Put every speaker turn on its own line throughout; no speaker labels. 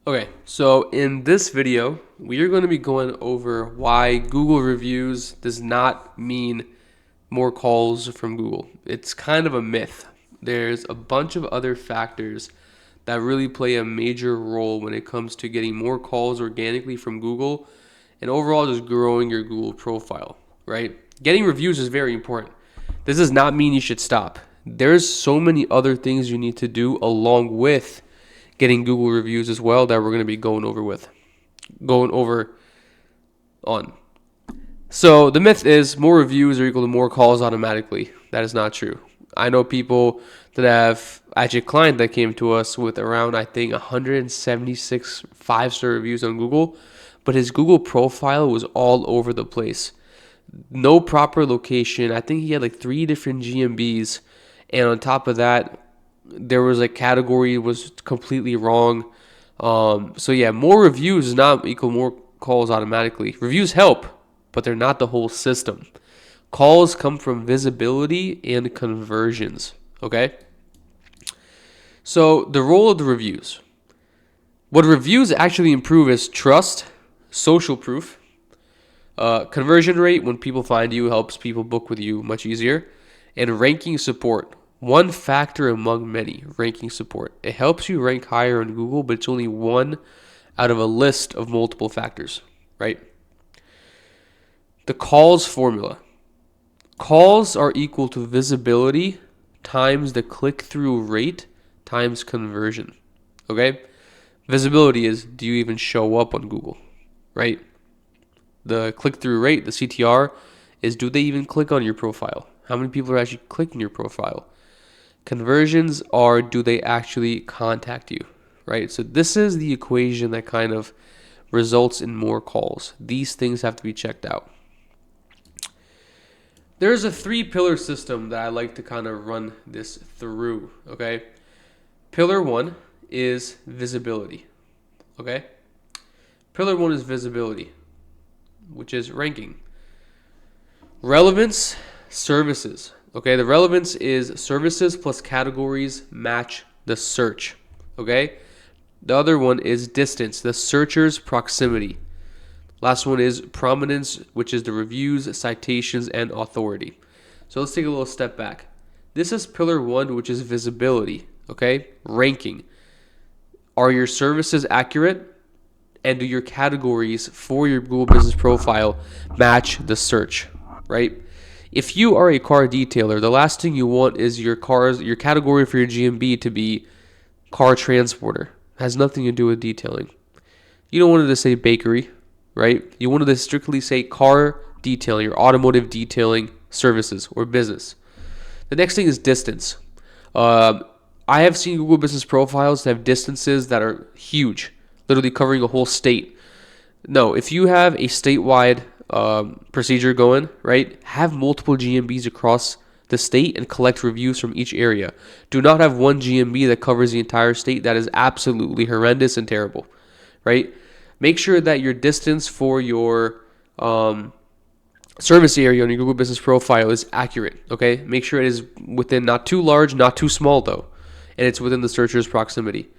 Okay, so in this video, we are going to be going over why Google reviews does not mean more calls from Google. It's kind of a myth. There's a bunch of other factors that really play a major role when it comes to getting more calls organically from Google and overall just growing your Google profile, right? Getting reviews is very important. This does not mean you should stop. There's so many other things you need to do along with getting Google reviews as well that we're going to be going over on. So the myth is more reviews are equal to more calls automatically. That is not true. I know people that have actually a client that came to us with around, I think, 176 5-star reviews on Google, but his Google profile was all over the place. No proper location. I think he had like 3 different GMBs, and on top of that, there was a category was completely wrong. So yeah, more reviews does not equal more calls automatically. Reviews help, but they're not the whole system. Calls come from visibility and conversions. Okay. So the role of the reviews. What reviews actually improve is trust, social proof, conversion rate when people find you helps people book with you much easier, and ranking support. One factor among many, ranking support. It helps you rank higher on Google, but it's only one out of a list of multiple factors, right? The calls formula. Calls are equal to visibility times the click-through rate times conversion, okay? Visibility is, do you even show up on Google, right? The click-through rate, the CTR, is do they even click on your profile? How many people are actually clicking your profile? Conversions are do they actually contact you, right? So this is the equation that kind of results in more calls. These things have to be checked out. There's a 3-pillar system that I like to kind of run this through, okay? Pillar 1 is visibility, okay? Pillar 1 is visibility, which is ranking. Relevance, services. Okay, the relevance is services plus categories match the search. Okay, the other one is distance, the searcher's proximity. Last one is prominence, which is the reviews, citations, and authority. So let's take a little step back. This is pillar 1, which is visibility. Okay, ranking. Are your services accurate? And do your categories for your Google Business Profile match the search, right? If you are a car detailer, the last thing you want is your category for your GMB to be car transporter. It has nothing to do with detailing. You don't want it to say bakery, right? You wanted to strictly say car detailing or automotive detailing services or business. The next thing is distance. I have seen Google Business Profiles that have distances that are huge, literally covering a whole state. No, if you have a statewide procedure going, right, have multiple GMBs across the state and collect reviews from each area. Do not have one GMB that covers the entire state. That is absolutely horrendous and terrible, right? Make sure that your distance for your service area on your Google Business Profile is accurate, okay? Make sure it is within not too large, not too small though, and it's within the searcher's proximity.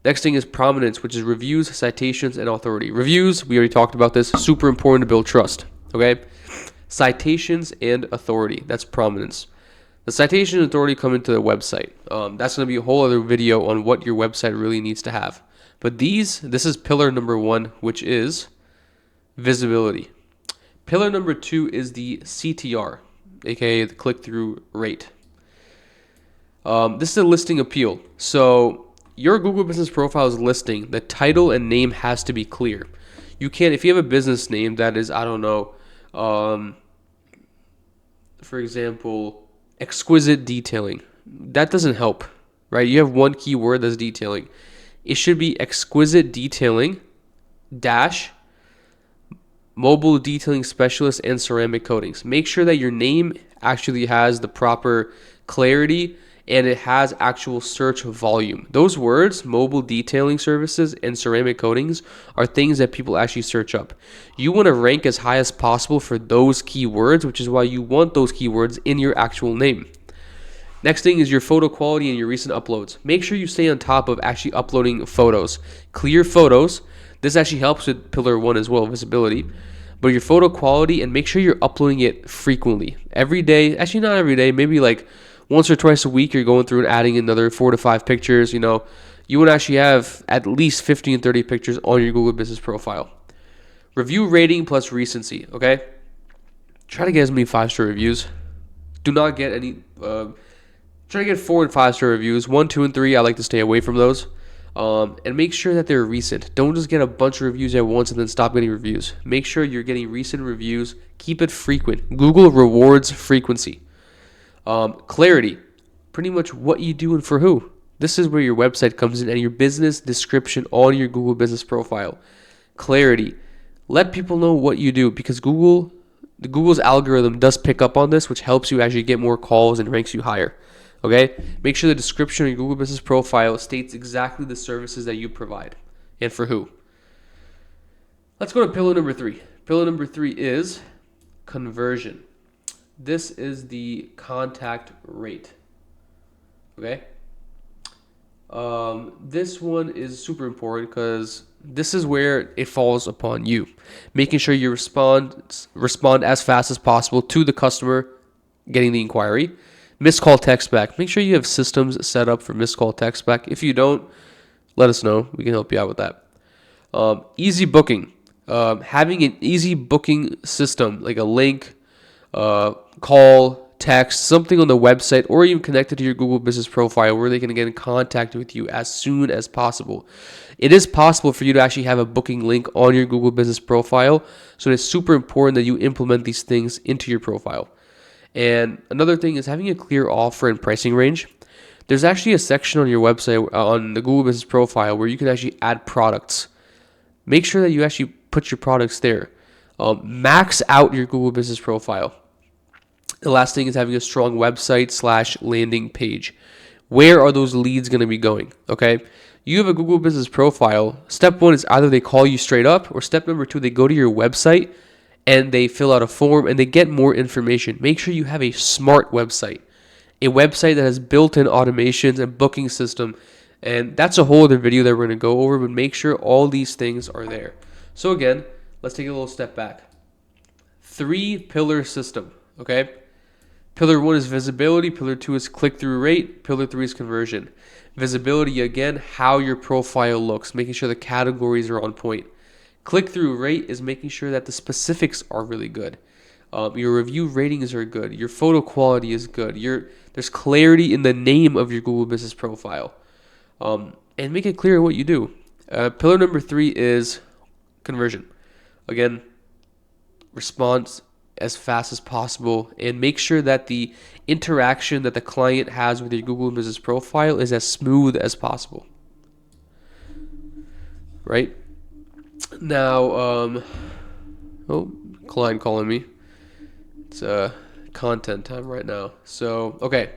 Next thing is prominence, which is reviews, citations, and authority. Reviews, we already talked about this, super important to build trust, okay? Citations and authority, that's prominence. The citation and authority come into the website. That's going to be a whole other video on what your website really needs to have. But this is pillar number 1, which is visibility. Pillar number 2 is the CTR, aka the click-through rate. This is a listing appeal. So your Google Business Profile's listing, the title and name has to be clear. You can't, if you have a business name that is, I don't know, for example, exquisite detailing, that doesn't help, right? You have one keyword that's detailing. It should be exquisite detailing dash mobile detailing specialist and ceramic coatings. Make sure that your name actually has the proper clarity and it has actual search volume. Those words, mobile detailing services and ceramic coatings, are things that people actually search up. You want to rank as high as possible for those keywords, which is why you want those keywords in your actual name. Next thing is your photo quality and your recent uploads. Make sure you stay on top of actually uploading photos. Clear photos. This actually helps with pillar 1 as well, visibility. But your photo quality, and make sure you're uploading it frequently. Every day, actually not every day, maybe like once or twice a week, you're going through and adding another 4 to 5 pictures. You know, you would actually have at least 15, 30 pictures on your Google Business Profile. Review rating plus recency, okay? Try to get as many 5-star reviews. Do not get any, try to get 4 and 5-star reviews. 1, 2, and 3, I like to stay away from those. And make sure that they're recent. Don't just get a bunch of reviews at once and then stop getting reviews. Make sure you're getting recent reviews. Keep it frequent. Google rewards frequency. Clarity. Pretty much what you do and for who. This is where your website comes in and your business description on your Google Business Profile. Clarity. Let people know what you do, because Google's algorithm does pick up on this, which helps you actually get more calls and ranks you higher. Okay? Make sure the description of your Google Business Profile states exactly the services that you provide and for who. Let's go to pillar number 3. Pillar number 3 is conversion. This is the contact rate. Okay? This one is super important because this is where it falls upon you. Making sure you respond as fast as possible to the customer getting the inquiry. Missed call text back. Make sure you have systems set up for missed call text back. If you don't, let us know. We can help you out with that. Easy booking. Having an easy booking system like a link, call, text, something on the website, or even connected to your Google Business Profile where they can get in contact with you as soon as possible. It is possible for you to actually have a booking link on your Google Business Profile, so it's super important that you implement these things into your profile. And another thing is having a clear offer and pricing range. There's actually a section on your website, on the Google Business Profile, where you can actually add products. Make sure that you actually put your products there. Max out your Google Business Profile. The last thing is having a strong website / landing page. Where are those leads going to be going? Okay. You have a Google Business Profile. Step 1 is either they call you straight up, or step number 2, they go to your website and they fill out a form and they get more information. Make sure you have a smart website, a website that has built-in automations and booking system. And that's a whole other video that we're going to go over, but make sure all these things are there. So again, let's take a little step back. 3-pillar system, okay? Pillar 1 is visibility. Pillar 2 is click-through rate. Pillar 3 is conversion. Visibility, again, how your profile looks, making sure the categories are on point. Click-through rate is making sure that the specifics are really good. Your review ratings are good. Your photo quality is good. There's clarity in the name of your Google Business Profile. And make it clear what you do. Pillar number 3 is conversion. Again, response as fast as possible, and make sure that the interaction that the client has with your Google Business Profile is as smooth as possible. Right? Now, client calling me. It's content time right now. So, okay.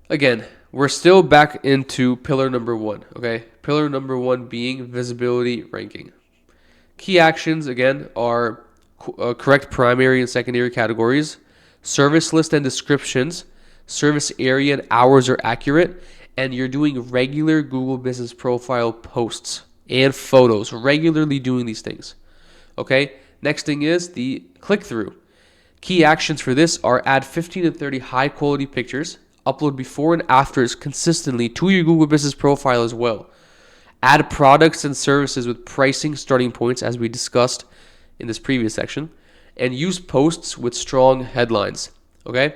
Again, we're still back into pillar number 1, okay? Pillar number 1 being visibility ranking. Key actions, again, are correct primary and secondary categories, service list and descriptions, service area and hours are accurate, and you're doing regular Google Business Profile posts and photos, regularly doing these things. Okay, next thing is the click-through. Key actions for this are add 15 to 30 high-quality pictures, upload before and afters consistently to your Google Business Profile as well. Add products and services with pricing starting points, as we discussed in this previous section, and use posts with strong headlines. Okay?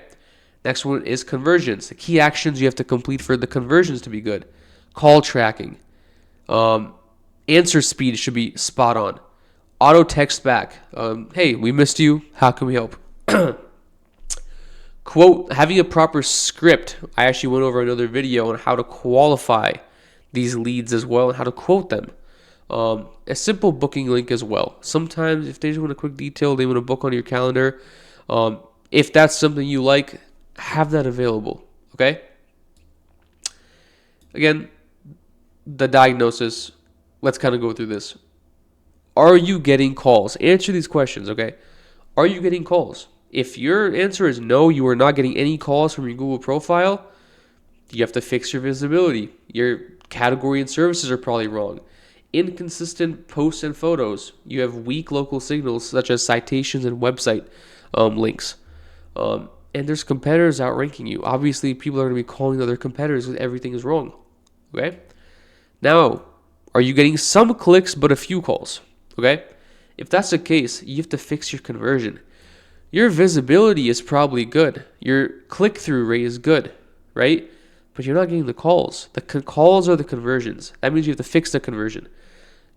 Next one is conversions. The key actions you have to complete for the conversions to be good. Call tracking. Answer speed should be spot on. Auto text back. Hey, we missed you. How can we help? Quote, having a proper script. I actually went over another video on how to qualify these leads as well and how to quote them. A simple booking link as well. Sometimes if they just want a quick detail, they want to book on your calendar. If that's something you like, have that available. Okay? Again, the diagnosis. Let's kind of go through this. Are you getting calls? Answer these questions, okay? Are you getting calls? If your answer is no, you are not getting any calls from your Google profile, you have to fix your visibility. Your category and services are probably wrong. Inconsistent posts and photos. You have weak local signals such as citations and website links. And there's competitors outranking you. Obviously, people are going to be calling other competitors because everything is wrong. Okay? Now, are you getting some clicks but a few calls? Okay? If that's the case, you have to fix your conversion. Your visibility is probably good. Your click-through rate is good, right? But you're not getting the calls. The calls are the conversions. That means you have to fix the conversion.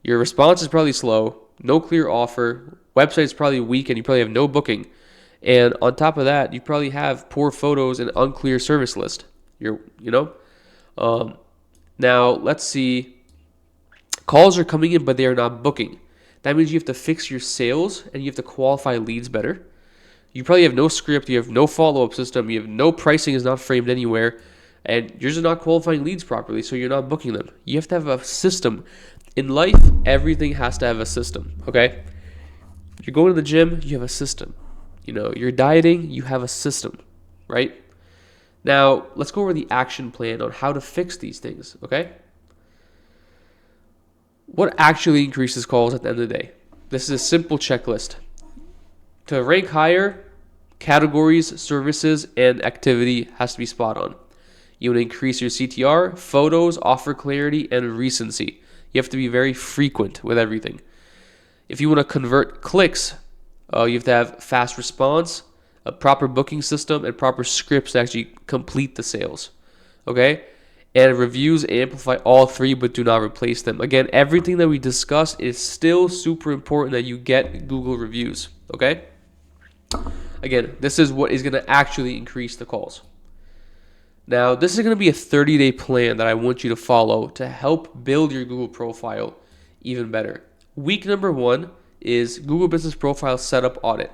Your response is probably slow, no clear offer, website's probably weak, and you probably have no booking. And on top of that, you probably have poor photos and unclear service list. Now, let's see. Calls are coming in, but they are not booking. That means you have to fix your sales and you have to qualify leads better. You probably have no script, you have no follow-up system, you have no pricing is not framed anywhere, and you're just not qualifying leads properly, so you're not booking them. You have to have a system. In life, everything has to have a system, okay? If you're going to the gym, you have a system. You're dieting, you have a system, right? Now, let's go over the action plan on how to fix these things, okay? What actually increases calls at the end of the day? This is a simple checklist. To rank higher, categories, services, and activity has to be spot on. You want to increase your CTR, photos, offer clarity, and recency. You have to be very frequent with everything. If you want to convert clicks, you have to have fast response, a proper booking system, and proper scripts to actually complete the sales. Okay? And reviews amplify all three, but do not replace them. Again, everything that we discussed is still super important that you get Google reviews. Okay? Again, this is what is going to actually increase the calls. Now, this is going to be a 30-day plan that I want you to follow to help build your Google profile even better. Week number 1 is Google Business Profile Setup Audit.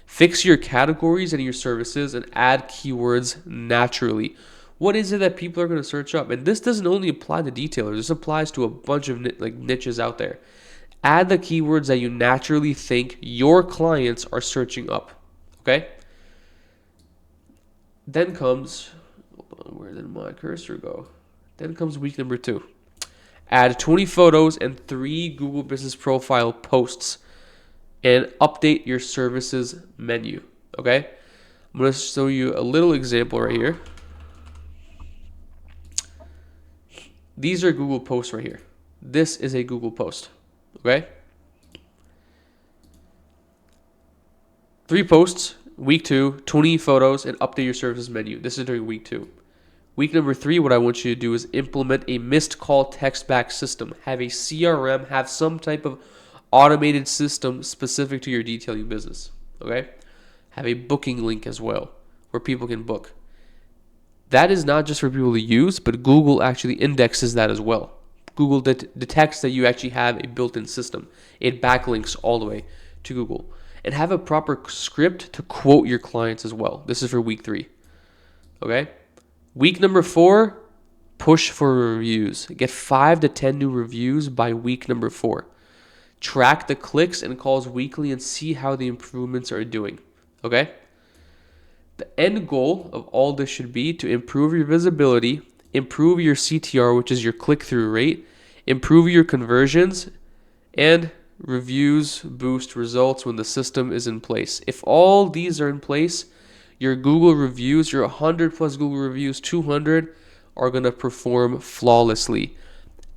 Fix your categories and your services and add keywords naturally. What is it that people are going to search up? And this doesn't only apply to detailers. This applies to a bunch of niches out there. Add the keywords that you naturally think your clients are searching up. Okay? Then comes... Where did my cursor go? Then comes week number 2. Add 20 photos and 3 Google Business Profile posts and update your services menu. Okay? I'm going to show you a little example right here. These are Google posts right here. This is a Google post. Okay? 3 posts, week 2, 20 photos, and update your services menu. This is during week 2. Week number 3, what I want you to do is implement a missed call text back system. Have a CRM, have some type of automated system specific to your detailing business. Okay? Have a booking link as well where people can book. That is not just for people to use, but Google actually indexes that as well. Google detects that you actually have a built-in system. It backlinks all the way to Google. And have a proper script to quote your clients as well. This is for week 3. Okay? Week number 4, push for reviews. Get 5 to 10 new reviews by week number 4. Track the clicks and calls weekly and see how the improvements are doing. Okay? The end goal of all this should be to improve your visibility, improve your CTR, which is your click-through rate, improve your conversions, and reviews boost results when the system is in place. If all these are in place, your Google reviews, your 100 plus Google reviews, 200 are going to perform flawlessly.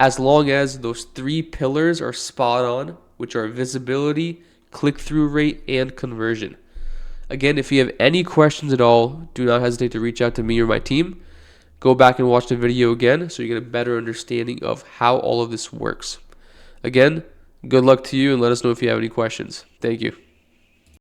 As long as those 3 pillars are spot on, which are visibility, click-through rate, and conversion. Again, if you have any questions at all, do not hesitate to reach out to me or my team. Go back and watch the video again so you get a better understanding of how all of this works. Again, good luck to you and let us know if you have any questions. Thank you.